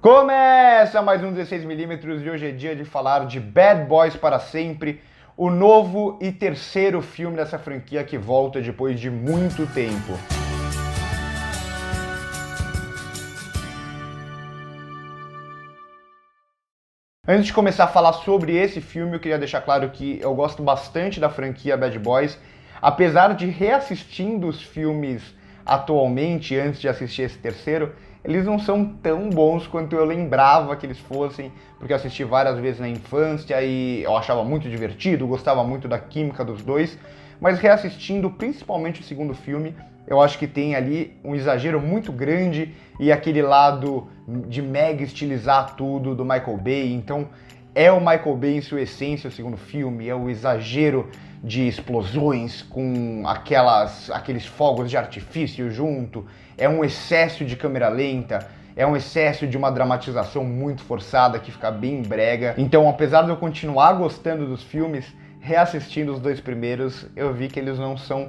Começa mais um 16mm e hoje é dia de falar de Bad Boys para Sempre, o novo e terceiro filme dessa franquia que volta depois de muito tempo. Antes de começar a falar sobre esse filme, eu queria deixar claro que eu gosto bastante da franquia Bad Boys, apesar de reassistindo os filmes atualmente, antes de assistir esse terceiro, eles não são tão bons quanto eu lembrava que eles fossem, porque eu assisti várias vezes na infância e eu achava muito divertido, gostava muito da química dos dois, mas reassistindo principalmente o segundo filme, eu acho que tem ali um exagero muito grande e aquele lado de mega estilizar tudo do Michael Bay. Então é o Michael Bay em sua essência o segundo filme, é o exagero de explosões com aqueles fogos de artifício junto, é um excesso de câmera lenta, é um excesso de uma dramatização muito forçada que fica bem brega. Então, apesar de eu continuar gostando dos filmes, reassistindo os dois primeiros, eu vi que eles não são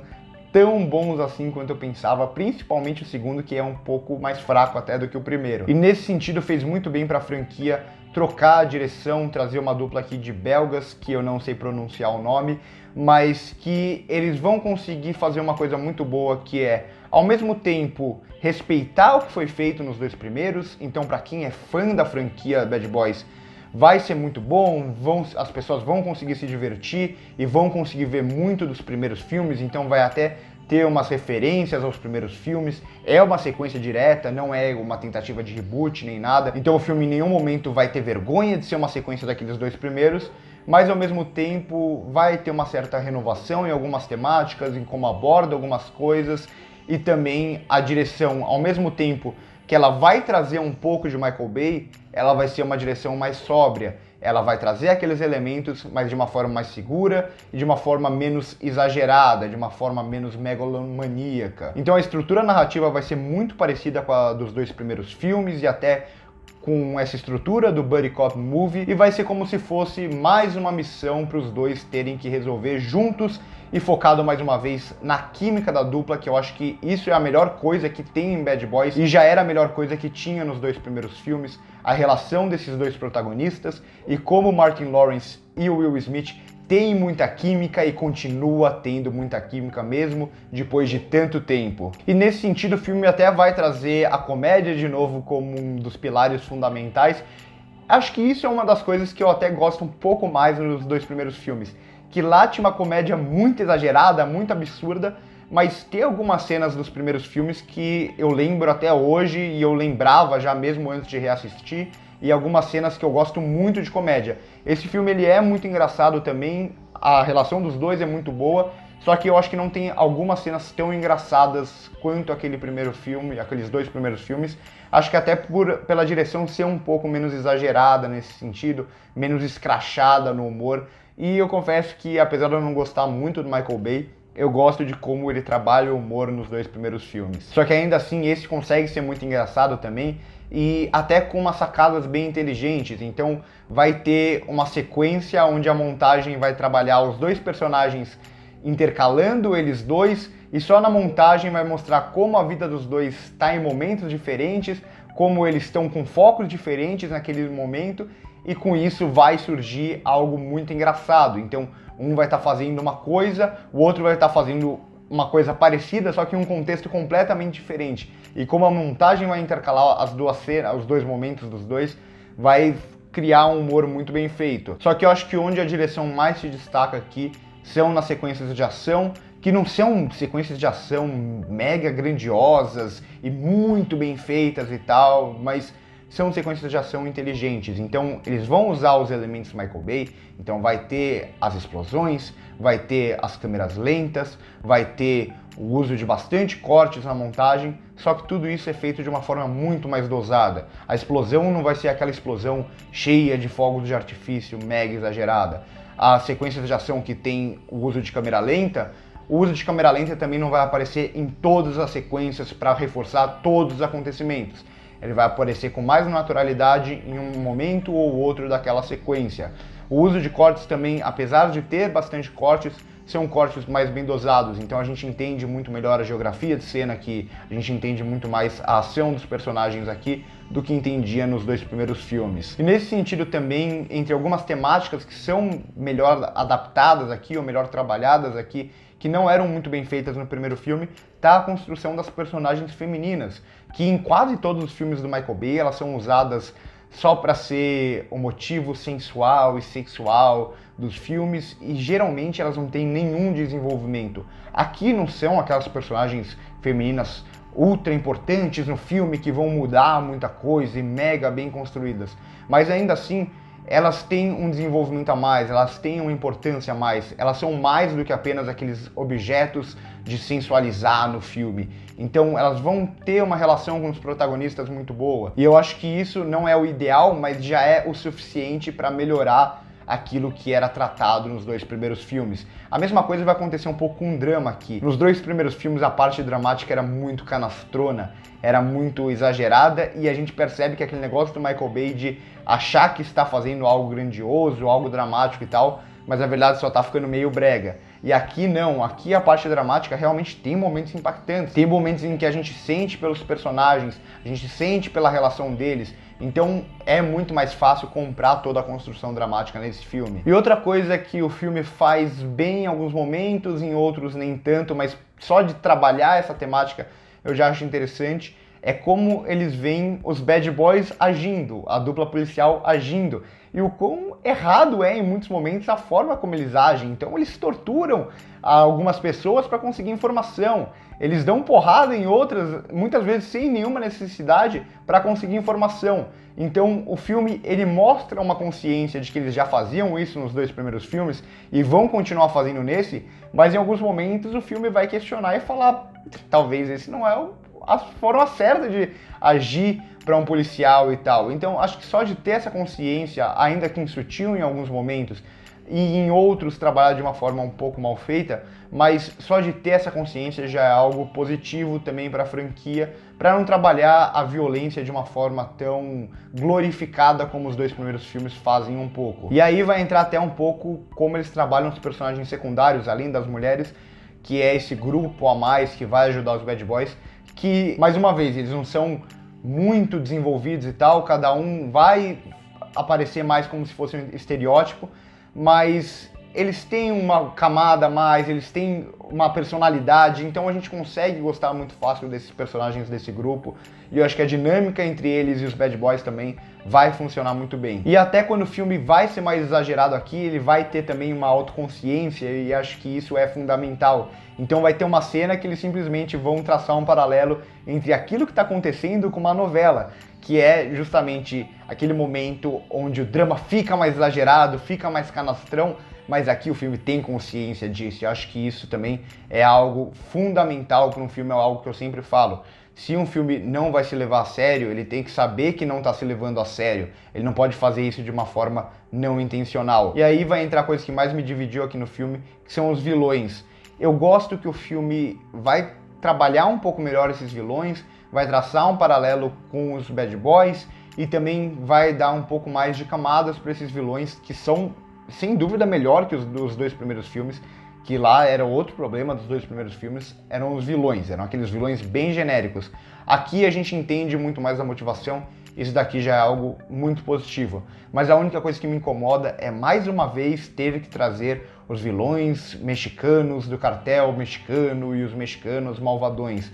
tão bons assim quanto eu pensava, principalmente o segundo, que é um pouco mais fraco até do que o primeiro. E nesse sentido fez muito bem para a franquia trocar a direção, trazer uma dupla aqui de belgas, que eu não sei pronunciar o nome, mas que eles vão conseguir fazer uma coisa muito boa, que é, ao mesmo tempo, respeitar o que foi feito nos dois primeiros. Então, para quem é fã da franquia Bad Boys, vai ser muito bom, as pessoas vão conseguir se divertir e vão conseguir ver muito dos primeiros filmes, então vai até ter umas referências aos primeiros filmes, é uma sequência direta, não é uma tentativa de reboot nem nada, então o filme em nenhum momento vai ter vergonha de ser uma sequência daqueles dois primeiros, mas ao mesmo tempo vai ter uma certa renovação em algumas temáticas, em como aborda algumas coisas, e também a direção, ao mesmo tempo que ela vai trazer um pouco de Michael Bay, ela vai ser uma direção mais sóbria. Ela vai trazer aqueles elementos, mas de uma forma mais segura e de uma forma menos exagerada, de uma forma menos megalomaníaca. Então a estrutura narrativa vai ser muito parecida com a dos dois primeiros filmes e até com essa estrutura do Buddy Cop Movie, e vai ser como se fosse mais uma missão para os dois terem que resolver juntos e focado mais uma vez na química da dupla, que eu acho que isso é a melhor coisa que tem em Bad Boys e já era a melhor coisa que tinha nos dois primeiros filmes, a relação desses dois protagonistas e como Martin Lawrence e o Will Smith tem muita química e continua tendo muita química mesmo depois de tanto tempo. E nesse sentido o filme até vai trazer a comédia de novo como um dos pilares fundamentais. Acho que isso é uma das coisas que eu até gosto um pouco mais nos dois primeiros filmes, que lá tinha uma comédia muito exagerada, muito absurda, mas tem algumas cenas dos primeiros filmes que eu lembro até hoje e eu lembrava já mesmo antes de reassistir, e algumas cenas que eu gosto muito de comédia. Esse filme ele é muito engraçado também, a relação dos dois é muito boa, só que eu acho que não tem algumas cenas tão engraçadas quanto aquele primeiro filme, aqueles dois primeiros filmes. Acho que até pela direção ser um pouco menos exagerada nesse sentido, menos escrachada no humor. E eu confesso que, apesar de eu não gostar muito do Michael Bay, eu gosto de como ele trabalha o humor nos dois primeiros filmes. Só que ainda assim, esse consegue ser muito engraçado também, e até com umas sacadas bem inteligentes. Então vai ter uma sequência onde a montagem vai trabalhar os dois personagens intercalando eles dois, e só na montagem vai mostrar como a vida dos dois está em momentos diferentes, como eles estão com focos diferentes naquele momento, e com isso vai surgir algo muito engraçado. Então um vai estar fazendo uma coisa, o outro vai estar fazendo uma coisa parecida, só que em um contexto completamente diferente. E como a montagem vai intercalar as duas cenas, os dois momentos dos dois, vai criar um humor muito bem feito. Só que eu acho que onde a direção mais se destaca aqui são nas sequências de ação, que não são sequências de ação mega grandiosas e muito bem feitas e tal, mas são sequências de ação inteligentes. Então eles vão usar os elementos Michael Bay, então vai ter as explosões, vai ter as câmeras lentas, vai ter o uso de bastante cortes na montagem, só que tudo isso é feito de uma forma muito mais dosada. A explosão não vai ser aquela explosão cheia de fogos de artifício mega exagerada. As sequências de ação que tem o uso de câmera lenta, o uso de câmera lenta também não vai aparecer em todas as sequências para reforçar todos os acontecimentos. Ele vai aparecer com mais naturalidade em um momento ou outro daquela sequência. O uso de cortes também, apesar de ter bastante cortes, são cortes mais bem dosados, então a gente entende muito melhor a geografia de cena aqui, a gente entende muito mais a ação dos personagens aqui do que entendia nos 2 primeiros filmes. E nesse sentido também, entre algumas temáticas que são melhor adaptadas aqui, ou melhor trabalhadas aqui, que não eram muito bem feitas no primeiro filme, tá a construção das personagens femininas, que em quase todos os filmes do Michael Bay elas são usadas só para ser o motivo sensual e sexual dos filmes e geralmente elas não têm nenhum desenvolvimento. Aqui não são aquelas personagens femininas ultra importantes no filme que vão mudar muita coisa e mega bem construídas, mas ainda assim elas têm um desenvolvimento a mais, elas têm uma importância a mais, elas são mais do que apenas aqueles objetos de sensualizar no filme. Então elas vão ter uma relação com os protagonistas muito boa. E eu acho que isso não é o ideal, mas já é o suficiente para melhorar aquilo que era tratado nos 2 primeiros filmes. A mesma coisa vai acontecer um pouco com o drama aqui. Nos 2 primeiros filmes a parte dramática era muito canastrona, era muito exagerada e a gente percebe que aquele negócio do Michael Bay de achar que está fazendo algo grandioso, algo dramático e tal, mas na verdade só tá ficando meio brega. E aqui não, aqui a parte dramática realmente tem momentos impactantes, tem momentos em que a gente sente pelos personagens, a gente sente pela relação deles, então é muito mais fácil comprar toda a construção dramática nesse filme. E outra coisa que o filme faz bem em alguns momentos, em outros nem tanto, mas só de trabalhar essa temática eu já acho interessante, é como eles veem os bad boys agindo, a dupla policial agindo, e o quão errado é em muitos momentos a forma como eles agem. Então eles torturam algumas pessoas para conseguir informação, eles dão porrada em outras, muitas vezes sem nenhuma necessidade, para conseguir informação. Então o filme ele mostra uma consciência de que eles já faziam isso nos 2 primeiros filmes e vão continuar fazendo nesse, mas em alguns momentos o filme vai questionar e falar, talvez esse não é a forma certa de agir para um policial e tal. Então acho que só de ter essa consciência, ainda que sutil em alguns momentos, e em outros trabalhar de uma forma um pouco mal feita, mas só de ter essa consciência já é algo positivo também para a franquia, para não trabalhar a violência de uma forma tão glorificada como os 2 primeiros filmes fazem um pouco. E aí vai entrar até um pouco como eles trabalham os personagens secundários, além das mulheres, que é esse grupo a mais que vai ajudar os bad boys, que, mais uma vez, eles não são muito desenvolvidos e tal, cada um vai aparecer mais como se fosse um estereótipo, mas eles têm uma camada a mais, eles têm uma personalidade, então a gente consegue gostar muito fácil desses personagens desse grupo, e eu acho que a dinâmica entre eles e os bad boys também vai funcionar muito bem. E até quando o filme vai ser mais exagerado aqui, ele vai ter também uma autoconsciência, e acho que isso é fundamental. Então vai ter uma cena que eles simplesmente vão traçar um paralelo entre aquilo que está acontecendo com uma novela, que é justamente aquele momento onde o drama fica mais exagerado, fica mais canastrão, mas aqui o filme tem consciência disso. Eu acho que isso também é algo fundamental para um filme, é algo que eu sempre falo. Se um filme não vai se levar a sério, ele tem que saber que não está se levando a sério. Ele não pode fazer isso de uma forma não intencional. E aí vai entrar a coisa que mais me dividiu aqui no filme, que são os vilões. Eu gosto que o filme vai trabalhar um pouco melhor esses vilões, vai traçar um paralelo com os bad boys e também vai dar um pouco mais de camadas para esses vilões que são, sem dúvida, melhor que os dos 2 primeiros filmes, que lá era outro problema dos 2 primeiros filmes, eram os vilões, eram aqueles vilões bem genéricos. Aqui a gente entende muito mais a motivação, isso daqui já é algo muito positivo. Mas a única coisa que me incomoda é, mais uma vez, ter que trazer os vilões mexicanos do cartel mexicano e os mexicanos malvadões.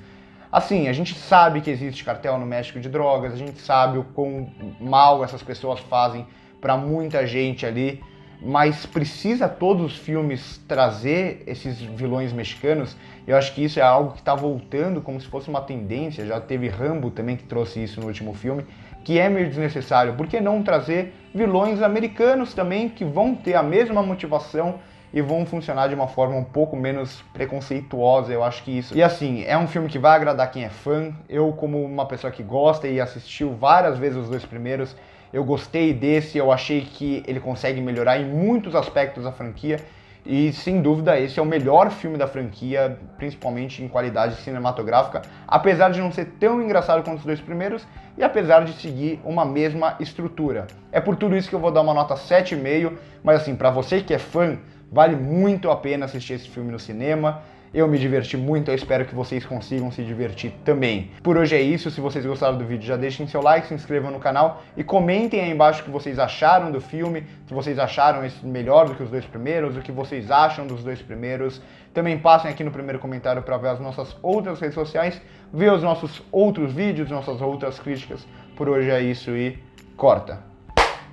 Assim, a gente sabe que existe cartel no México de drogas, a gente sabe o quão mal essas pessoas fazem para muita gente ali, mas precisa todos os filmes trazer esses vilões mexicanos? Eu acho que isso é algo que está voltando como se fosse uma tendência, já teve Rambo também que trouxe isso no último filme, que é meio desnecessário. Por que não trazer vilões americanos também que vão ter a mesma motivação e vão funcionar de uma forma um pouco menos preconceituosa? Eu acho que isso... E assim, é um filme que vai agradar quem é fã. Eu, como uma pessoa que gosta e assistiu várias vezes os 2 primeiros, eu gostei desse, eu achei que ele consegue melhorar em muitos aspectos a franquia e, sem dúvida, esse é o melhor filme da franquia, principalmente em qualidade cinematográfica, apesar de não ser tão engraçado quanto os 2 primeiros e apesar de seguir uma mesma estrutura. É por tudo isso que eu vou dar uma nota 7,5, mas assim, pra você que é fã, Vale muito a pena assistir esse filme no cinema. Eu me diverti muito, eu espero que vocês consigam se divertir também. Por hoje é isso, se vocês gostaram do vídeo já deixem seu like, se inscrevam no canal e comentem aí embaixo o que vocês acharam do filme, se vocês acharam esse melhor do que os dois primeiros, o que vocês acham dos dois primeiros. Também passem aqui no primeiro comentário para ver as nossas outras redes sociais, ver os nossos outros vídeos, nossas outras críticas. Por hoje é isso e corta!